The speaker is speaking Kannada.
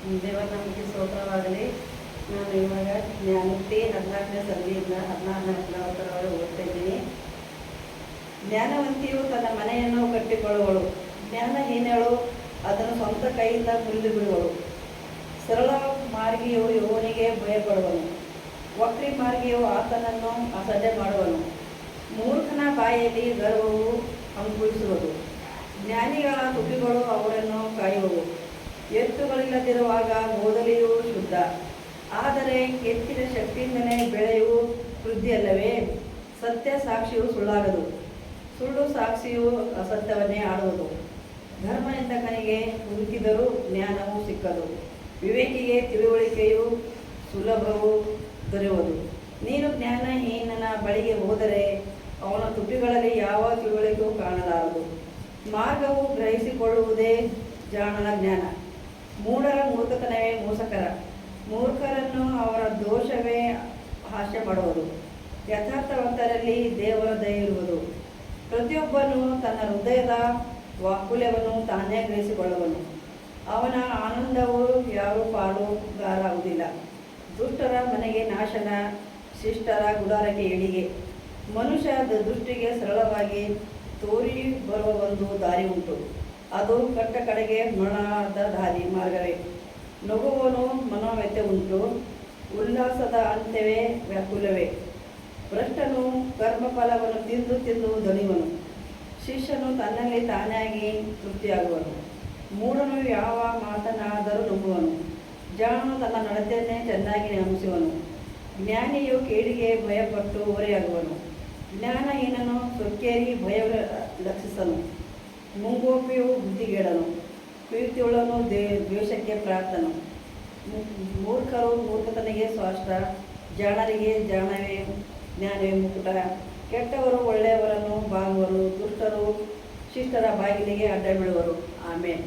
ದೇವರ ನಮಗೆ ಸ್ತೋತ್ರವಾಗಲಿ. ನಾನು ಇವಾಗ ಜ್ಞಾನೋಕ್ತಿ 14ನೇ ಸಂಧಿಯಿಂದ 16ನೇ 40ರವರೆಗೆ ಓದ್ತಾ ಇದ್ದೀನಿ. ಜ್ಞಾನವಂತಿಯು ತನ್ನ ಮನೆಯನ್ನು ಕಟ್ಟಿಕೊಳ್ಳುವಳು, ಜ್ಞಾನಹೀನಳು ಅದನ್ನು ಸ್ವಂತ ಕೈಯಿಂದ ಮುರಿದು ಬಿಡುವಳು. ಸರಳ ಮಾರ್ಗಿಯು ಯೆಹೋವನಿಗೆ ಭಯಪಡುವನು, ವಕ್ರಿ ಮಾರ್ಗಿಯು ಆತನನ್ನು ಅಸಡ್ಡೆ ಮಾಡುವನು. ಮೂರ್ಖನ ಬಾಯಲ್ಲಿ ಗರ್ವವು ಅಂಕುರಿಸುವುದು, ಜ್ಞಾನಿಗಳ ತುಟಿಗಳು ಅವರನ್ನು ಕಾಯುವವು. ಎತ್ತುಗಳಿಲ್ಲದಿರುವಾಗ ಗೋಧಲಿಯು ಶುದ್ಧ, ಆದರೆ ಎತ್ತಿನ ಶಕ್ತಿಯಿಂದಲೇ ಬೆಳೆಯು ವೃದ್ಧಿಯಲ್ಲವೇ. ಸತ್ಯ ಸಾಕ್ಷಿಯು ಸುಳ್ಳಾಗದು, ಸುಳ್ಳು ಸಾಕ್ಷಿಯು ಅಸತ್ಯವನ್ನೇ ಆಡುವುದು. ಧರ್ಮನಿಂದಕನಿಗೆ ಹುಡುಕಿದರೂ ಜ್ಞಾನವು ಸಿಕ್ಕದು, ವಿವೇಕಿಗೆ ತಿಳುವಳಿಕೆಯು ಸುಲಭವು ದೊರೆಯುವುದು. ನೀನು ಜ್ಞಾನಹೀನನ ಬಳಿಗೆ ಹೋದರೆ ಅವನ ತುಟಿಗಳಲ್ಲಿ ಯಾವ ತಿಳುವಳಿಕೆಯೂ ಕಾಣಲಾರದು. ಮಾರ್ಗವು ಗ್ರಹಿಸಿಕೊಳ್ಳುವುದೇ ಜಾಣನ ಜ್ಞಾನ, ಮೂಢರ ಮೂರ್ಖತನವೇ ಮೋಸಕರ. ಮೂರ್ಖರನ್ನು ಅವರ ದೋಷವೇ ಹಾಸ್ಯ ಮಾಡುವುದು, ಯಥಾರ್ಥವಂತರಲ್ಲಿ ದೇವರ ದಯೆ ಇರುವುದು. ಪ್ರತಿಯೊಬ್ಬನು ತನ್ನ ಹೃದಯದ ವಾಕುಲ್ಯವನ್ನು ತಾನೇ ಗ್ರಹಿಸಿಕೊಳ್ಳುವನು, ಅವನ ಆನಂದವು ಯಾರೂ ಪಾಲುಗಾರಾಗುವುದಿಲ್ಲ. ದುಷ್ಟರ ಮನೆಗೆ ನಾಶನ, ಶಿಷ್ಟರ ಗುಡಾರಕ್ಕೆ ಏಳಿಗೆ. ಮನುಷ್ಯ ದೃಷ್ಟಿಗೆ ಸರಳವಾಗಿ ತೋರಿ ಬರುವ ಒಂದು ದಾರಿ ಉಂಟು, ಅದು ಕಟ್ಟ ಕಡೆಗೆ ಮರಣದ ದಾರಿ ಮಾರ್ಗವೇ. ನಗುವನು ಮನೋವ್ಯಥೆ ಉಂಟು, ಉಲ್ಲಾಸದ ಅಂತ್ಯವೇ ವ್ಯಾಕುಲವೇ. ಭ್ರಷ್ಟನು ಕರ್ಮಫಲವನ್ನು ತಿಂದು ತಿಂದು ದಣಿವನು, ಶಿಷ್ಯನು ತನ್ನಲ್ಲಿ ತಾನಾಗಿ ತೃಪ್ತಿಯಾಗುವನು. ಮೂಢನು ಯಾವ ಮಾತನಾದರೂ ನಂಬುವನು, ಜಾಣನು ತನ್ನ ನಡತೆಯನ್ನೇ ಚೆನ್ನಾಗಿ ಗಮನಿಸುವನು. ಜ್ಞಾನಿಯು ಕೇಡಿಗೆ ಭಯಪಟ್ಟು ಓರೆಯಾಗುವನು, ಜ್ಞಾನಹೀನನು ಸೊಕ್ಕೇರಿ ಭಯ ಲಕ್ಷಿಸನು. ಮುಂಗೋಪಿಯು ಬುದ್ಧಿಗೇಡನು, ಪ್ರೀತಿಯುಳ್ಳನು ದ್ವೇಷಕ್ಕೆ ಪ್ರಾರ್ಥನು. ಮೂರ್ಖರು ಮೂರ್ಖತನಿಗೆ ಸ್ವಾಷ್ಟ, ಜಾಣರಿಗೆ ಜ್ಞಾನವೇ ಮುಕುಟ. ಕೆಟ್ಟವರು ಒಳ್ಳೆಯವರನ್ನು ಬಾಗುವರು, ದುಷ್ಟರು ಶಿಷ್ಟರ ಬಾಗಿಲಿಗೆ ಅಡ್ಡ ಬೀಳುವರು. ಆಮೇಲೆ